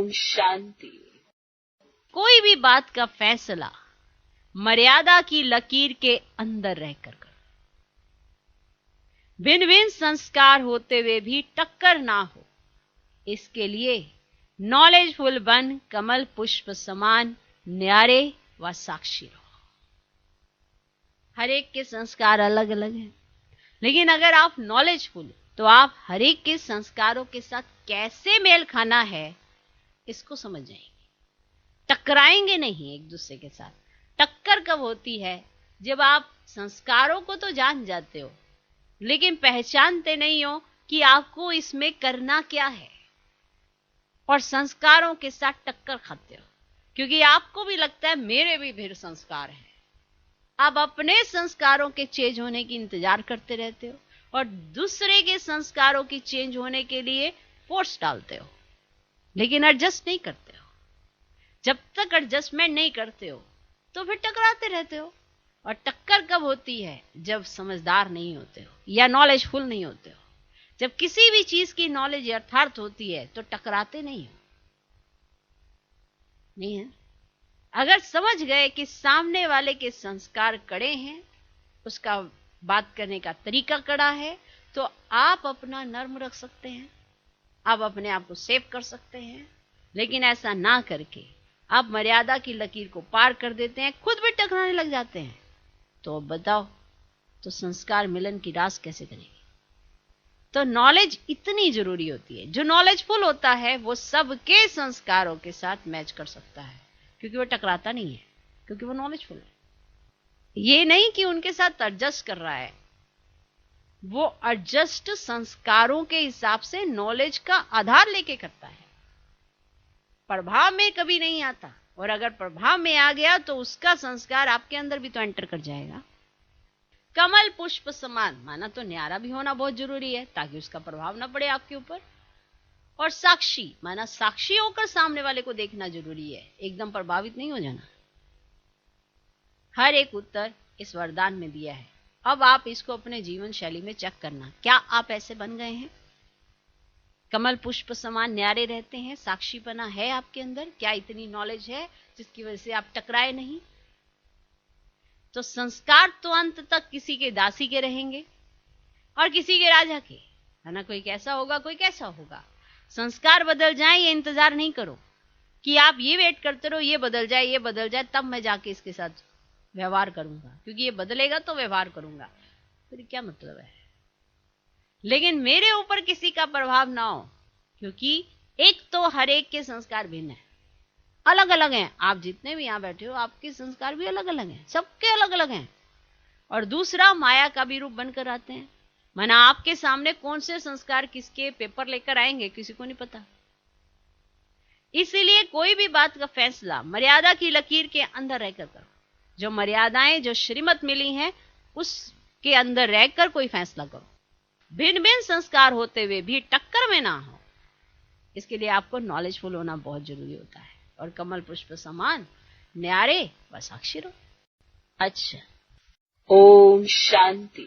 ओम शांति। कोई भी बात का फैसला मर्यादा की लकीर के अंदर रहकर करो। भिन्न भिन्न संस्कार होते हुए भी टक्कर ना हो, इसके लिए नॉलेजफुल बन कमल पुष्प समान न्यारे व साक्षी रहो। हर एक के संस्कार अलग अलग हैं, लेकिन अगर आप नॉलेजफुल तो आप हर एक के संस्कारों के साथ कैसे मेल खाना है इसको समझ जाएंगे। टकराएंगे नहीं एक दूसरे के साथ। टक्कर कब होती है? जब आप संस्कारों को तो जान जाते हो, लेकिन पहचानते नहीं हो कि आपको इसमें करना क्या है, और संस्कारों के साथ टक्कर खाते हो, क्योंकि आपको भी लगता है मेरे भी फिर संस्कार हैं। आप अपने संस्कारों के चेंज होने की इंतजार करते रहते हो और दूसरे के संस्कारों की चेंज होने के लिए फोर्स डालते हो, लेकिन एडजस्ट नहीं करते हो। जब तक एडजस्टमेंट नहीं करते हो तो फिर टकराते रहते हो। और टक्कर कब होती है? जब समझदार नहीं होते हो या नॉलेजफुल नहीं होते हो। जब किसी भी चीज की नॉलेज यथार्थ होती है तो टकराते नहीं हो, नहीं है। अगर समझ गए कि सामने वाले के संस्कार कड़े हैं, उसका बात करने का तरीका कड़ा है, तो आप अपना नर्म रख सकते हैं, आप अपने आप को सेव कर सकते हैं। लेकिन ऐसा ना करके आप मर्यादा की लकीर को पार कर देते हैं, खुद भी टकराने लग जाते हैं। तो अब बताओ, तो संस्कार मिलन की रास कैसे करेंगे? तो नॉलेज इतनी जरूरी होती है। जो नॉलेजफुल होता है वो सबके संस्कारों के साथ मैच कर सकता है, क्योंकि वो टकराता नहीं है, क्योंकि वो नॉलेजफुल है। ये नहीं कि उनके साथ एडजस्ट कर रहा है, वो एडजस्ट संस्कारों के हिसाब से नॉलेज का आधार लेके करता है। प्रभाव में कभी नहीं आता, और अगर प्रभाव में आ गया तो उसका संस्कार आपके अंदर भी तो एंटर कर जाएगा। कमल पुष्प समान माना तो न्यारा भी होना बहुत जरूरी है, ताकि उसका प्रभाव ना पड़े आपके ऊपर। और साक्षी माना साक्षी होकर सामने वाले को देखना जरूरी है, एकदम प्रभावित नहीं हो जाना। हर एक उत्तर इस वरदान में दिया है। अब आप इसको अपने जीवन शैली में चेक करना, क्या आप ऐसे बन गए हैं? कमल पुष्प समान न्यारे रहते हैं, साक्षीपना है आपके अंदर? क्या इतनी नॉलेज है जिसकी वजह से आप टकराए नहीं? तो संस्कार तो अंत तक किसी के दासी के रहेंगे और किसी के राजा के, है ना। कोई कैसा होगा, कोई कैसा होगा। संस्कार बदल जाए ये इंतजार नहीं करो कि आप ये वेट करते रहो ये बदल जाए, ये बदल जाए, तब मैं जाके इसके साथ व्यवहार करूंगा, क्योंकि ये बदलेगा तो व्यवहार करूंगा। फिर क्या मतलब है? लेकिन मेरे ऊपर किसी का प्रभाव ना हो, क्योंकि एक तो हर एक के संस्कार भिन्न है, अलग अलग हैं। आप जितने भी यहां बैठे हो आपके संस्कार भी अलग अलग हैं, सबके अलग अलग हैं। और दूसरा, माया का भी रूप बनकर आते हैं। माना आपके सामने कौन से संस्कार किसके पेपर लेकर आएंगे किसी को नहीं पता। इसीलिए कोई भी बात का फैसला मर्यादा की लकीर के अंदर रहकर करो। जो मर्यादाएं, जो श्रीमत मिली हैं, उसके अंदर रहकर कोई फैसला करो। भिन्न भिन्न संस्कार होते हुए भी टक्कर में ना हो, इसके लिए आपको नॉलेजफुल होना बहुत जरूरी होता है। और कमल पुष्प समान न्यारे व साक्षी रहो। अच्छा, ओम शांति।